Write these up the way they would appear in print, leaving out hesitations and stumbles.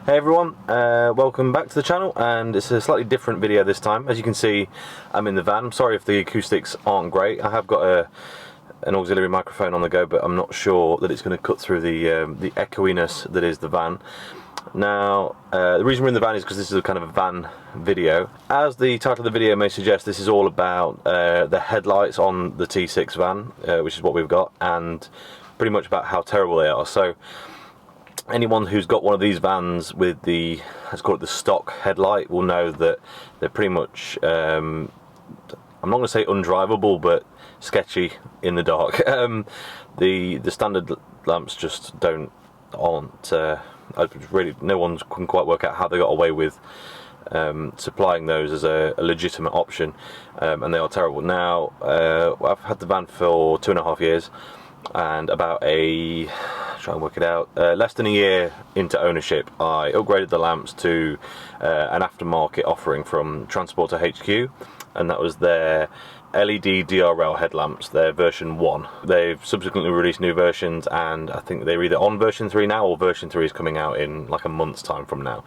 Hey everyone, welcome back to the channel, and it's a slightly different video this time. As you can see, I'm in the van. I'm sorry if the acoustics aren't great. I have got an auxiliary microphone on the go, but I'm not sure that it's going to cut through the echoiness that is the van. Now, the reason we're in the van is because this is a kind of a van video. As the title of the video may suggest, this is all about the headlights on the T6 van, which is what we've got, and pretty much about how terrible they are. So anyone who's got one of these vans with the, let's call it the stock headlight, will know that they're pretty much, I'm not going to say undrivable, but sketchy in the dark. The standard lamps just aren't really, no one can quite work out how they got away with supplying those as a legitimate option, and they are terrible. Now, I've had the van for 2.5 years, and about try and work it out, less than a year into ownership, I upgraded the lamps to an aftermarket offering from Transporter HQ, and that was their LED DRL headlamps, their version 1. They've subsequently released new versions, and I think they're either on version 3 now, or version 3 is coming out in like a month's time from now.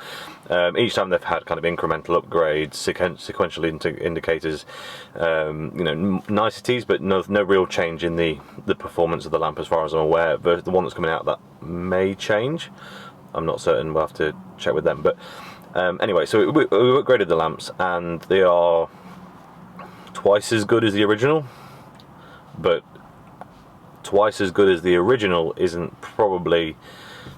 Each time they've had kind of incremental upgrades, sequential indicators, you know, niceties, but no real change in the performance of the lamp as far as I'm aware. The one that's coming out, that may change. I'm not certain, we'll have to check with them. But anyway, so we upgraded the lamps, and they are twice as good as the original, but twice as good as the original isn't probably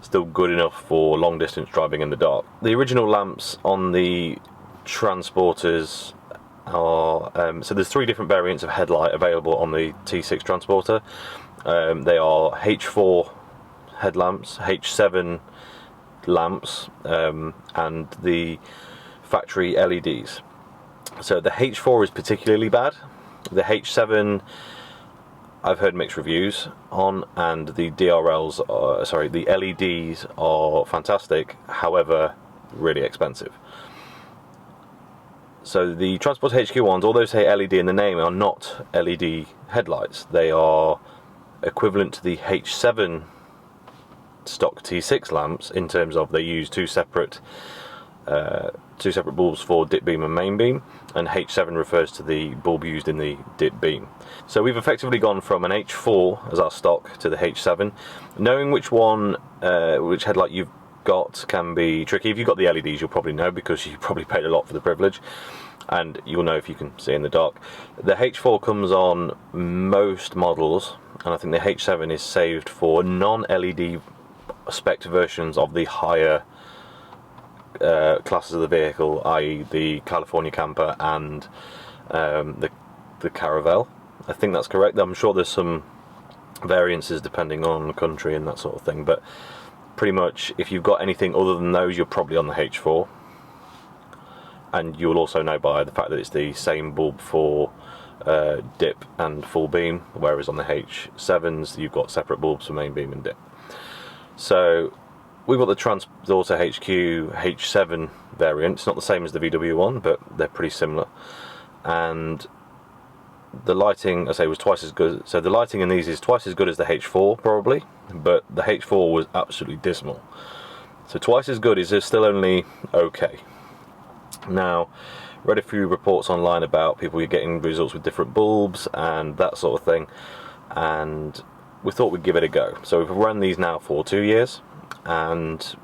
still good enough for long distance driving in the dark. The original lamps on the Transporters are, so there's 3 different variants of headlight available on the T6 Transporter. They are H4 headlamps, H7 lamps, and the factory LEDs. So the H4 is particularly bad. The H7 I've heard mixed reviews on, and the DRLs are, sorry, the LEDs are fantastic, however really expensive. So the Transport HQ ones, although say LED in the name, are not LED headlights. They are equivalent to the H7 stock T6 lamps in terms of they use two separate bulbs for dip beam and main beam, and H7 refers to the bulb used in the dip beam. So we've effectively gone from an H4 as our stock to the H7. Knowing which one, which headlight you've got can be tricky. If you've got the LEDs, you'll probably know, because you probably paid a lot for the privilege, and you'll know if you can see in the dark. The H4 comes on most models, and I think the H7 is saved for non-LED spec versions of the higher classes of the vehicle, i.e. the California Camper and the Caravelle. I think that's correct. I'm sure there's some variances depending on the country and that sort of thing, but pretty much if you've got anything other than those, you're probably on the H4, and you'll also know by the fact that it's the same bulb for dip and full beam, whereas on the H7s you've got separate bulbs for main beam and dip. So we've got the Transporter HQ H7 variant. It's not the same as the VW one, but they're pretty similar. And the lighting, I say, was twice as good. So the lighting in these is twice as good as the H4 probably, but the H4 was absolutely dismal. So twice as good is still only okay. Now, read a few reports online about people getting results with different bulbs and that sort of thing, and we thought we'd give it a go. So we've run these now for 2 years. And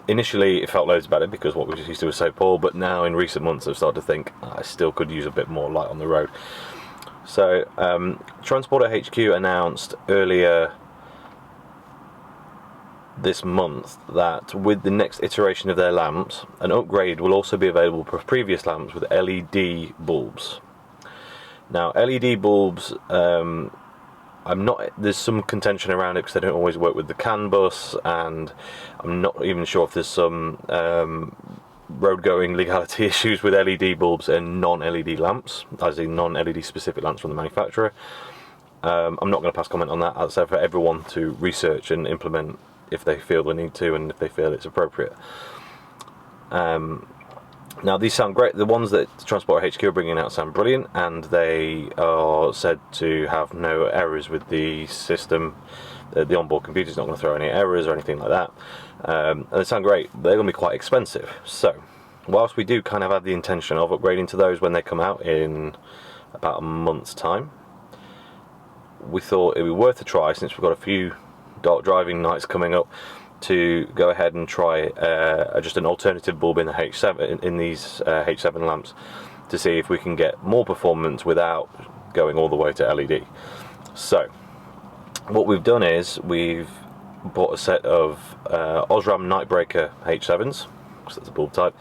initially it felt loads better because what we used to was so poor, but now in recent months I've started to think I still could use a bit more light on the road. So Transporter HQ announced earlier this month that with the next iteration of their lamps, an upgrade will also be available for previous lamps with LED bulbs. Now LED bulbs, there's some contention around it because they don't always work with the CAN bus, and I'm not even sure if there's some road-going legality issues with LED bulbs and non-LED lamps, as in non-LED specific lamps from the manufacturer. I'm not going to pass comment on that. I'll say for everyone to research and implement if they feel the need to, and if they feel it's appropriate. Now these sound great. The ones that Transporter HQ are bringing out sound brilliant, and they are said to have no errors with the system The onboard computer's not going to throw any errors or anything like that. And they sound great, but they're going to be quite expensive. So, whilst we do kind of have the intention of upgrading to those when they come out in about a month's time, we thought it would be worth a try, since we've got a few dark driving nights coming up, to go ahead and try just an alternative bulb in the H7 in these H7 lamps, to see if we can get more performance without going all the way to LED. So what we've done is we've bought a set of OSRAM Nightbreaker H7s, because that's a bulb type,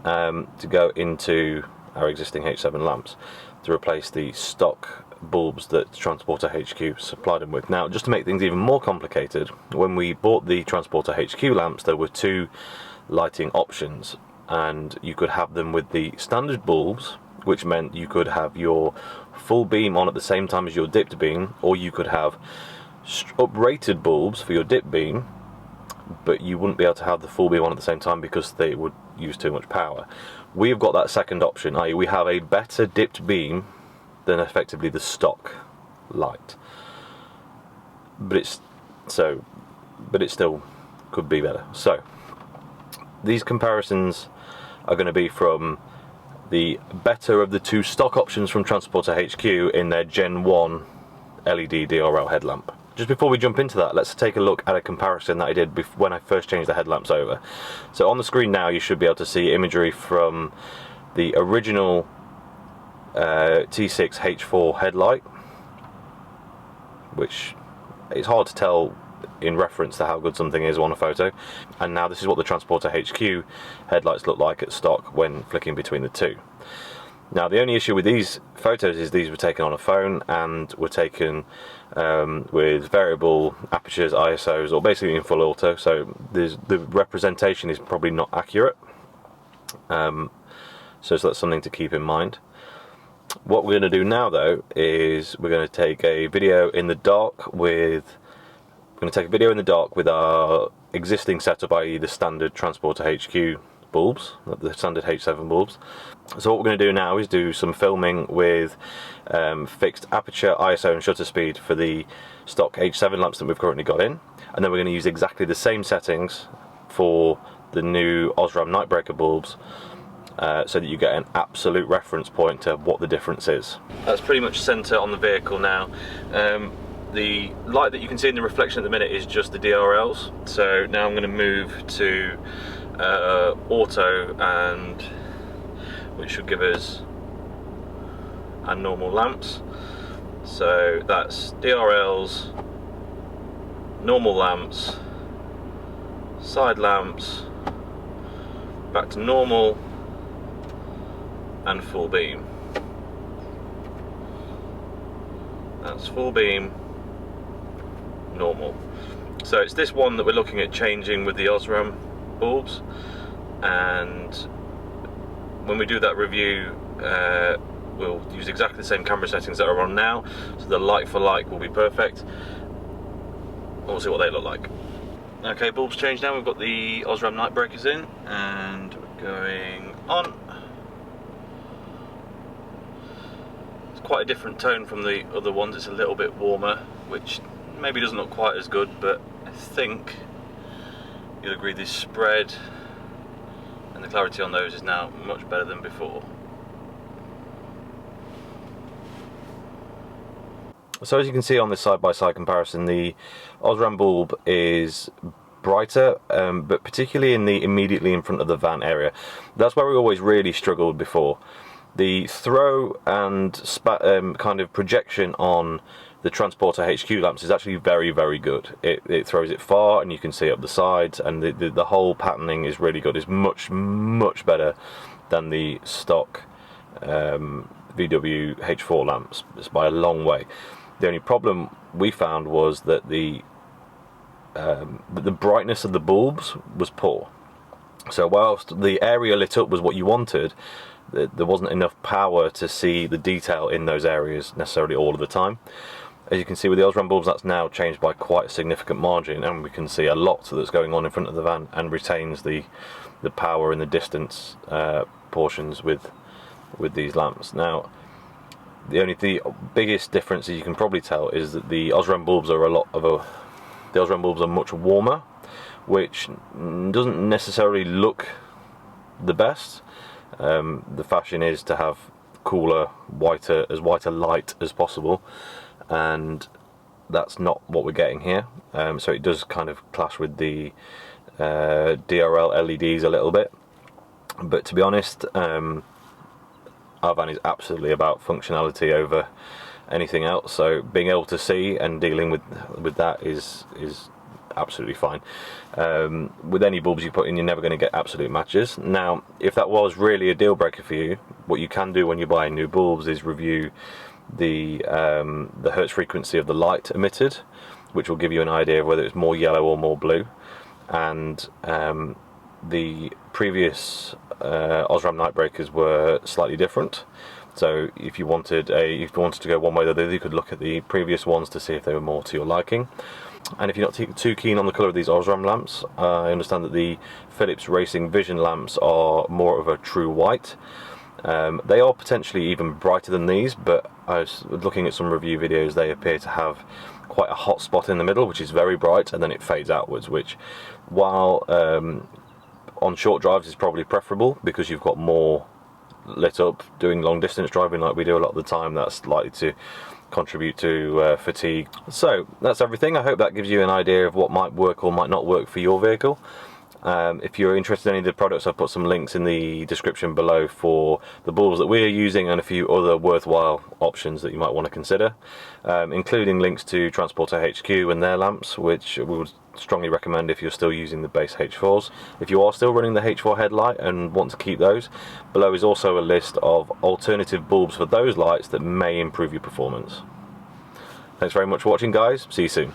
to go into our existing H7 lamps to replace the stock bulbs that Transporter HQ supplied them with. Now, just to make things even more complicated, when we bought the Transporter HQ lamps, there were two lighting options, and you could have them with the standard bulbs, which meant you could have your full beam on at the same time as your dipped beam, or you could have uprated bulbs for your dip beam, but you wouldn't be able to have the full beam on at the same time because they would use too much power. We've got that second option, i.e. we have a better dipped beam than effectively the stock light, but it still could be better. So these comparisons are going to be from the better of the two stock options from Transporter HQ in their Gen 1 LED DRL headlamp. Just before we jump into that, let's take a look at a comparison that I did when I first changed the headlamps over. So on the screen now you should be able to see imagery from the original T6 H4 headlight, which it's hard to tell in reference to how good something is on a photo, and now this is what the Transporter HQ headlights look like at stock when flicking between the two. Now, the only issue with these photos is these were taken on a phone and were taken with variable apertures, ISOs, or basically in full auto, so the representation is probably not accurate. So that's something to keep in mind. What we're going to do now, though, is we're going to take a video in the dark with our existing setup, i.e. the standard Transporter HQ bulbs, the standard H7 bulbs. So what we're going to do now is do some filming with fixed aperture, ISO and shutter speed for the stock H7 lamps that we've currently got in, and then we're going to use exactly the same settings for the new OSRAM Nightbreaker bulbs, so that you get an absolute reference point to what the difference is. That's pretty much centre on the vehicle now. The light that you can see in the reflection at the minute is just the DRLs, so now I'm going to move to auto, and which should give us our normal lamps. So that's DRLs, normal lamps, side lamps, back to normal, and full beam. That's full beam, normal. So it's this one that we're looking at changing with the OSRAM bulbs, and when we do that review we'll use exactly the same camera settings that are on now, so the like for like will be perfect. We'll see what they look like. Okay, bulbs changed now. We've got the OSRAM Nightbreakers in, and we're going on. Quite a different tone from the other ones. It's a little bit warmer, which maybe doesn't look quite as good, but I think you'll agree the spread and the clarity on those is now much better than before. So as you can see on this side-by-side comparison, the OSRAM bulb is brighter, but particularly in the immediately in front of the van area. That's where we always really struggled before. The throw and kind of projection on the Transporter HQ lamps is actually very, very good. It throws it far, and you can see it up the sides, and the whole patterning is really good. It's much, much better than the stock VW H4 lamps. It's by a long way. The only problem we found was that the brightness of the bulbs was poor. So whilst the area lit up was what you wanted, there wasn't enough power to see the detail in those areas necessarily all of the time. As you can see with the OSRAM bulbs, that's now changed by quite a significant margin, and we can see a lot that's going on in front of the van and retains the power and the distance portions with these lamps. Now, the biggest difference, as you can probably tell, is that the OSRAM bulbs are a lot of a the OSRAM bulbs are much warmer, which doesn't necessarily look the best. The fashion is to have cooler, whiter light as possible, and that's not what we're getting here. So it does kind of clash with the DRL LEDs a little bit, but to be honest, our van is absolutely about functionality over anything else, so being able to see and dealing with that is absolutely fine. With any bulbs you put in, you're never going to get absolute matches. Now, if that was really a deal breaker for you, what you can do when you buy new bulbs is review the hertz frequency of the light emitted, which will give you an idea of whether it's more yellow or more blue. And the previous OSRAM night breakers were slightly different. So if you wanted to go one way or the other, you could look at the previous ones to see if they were more to your liking. And if you're not too keen on the colour of these OSRAM lamps, I understand that the Philips Racing Vision lamps are more of a true white. They are potentially even brighter than these, but I was looking at some review videos, they appear to have quite a hot spot in the middle, which is very bright, and then it fades outwards, which, while on short drives is probably preferable because you've got more lit up. Doing long distance driving like we do a lot of the time, that's likely to contribute to fatigue. So that's everything. I hope that gives you an idea of what might work or might not work for your vehicle. If you're interested in any of the products, I've put some links in the description below for the bulbs that we're using and a few other worthwhile options that you might want to consider, including links to Transporter HQ and their lamps, which we would strongly recommend if you're still using the base H4s. If you are still running the H4 headlight and want to keep those, below is also a list of alternative bulbs for those lights that may improve your performance. Thanks very much for watching, guys. See you soon.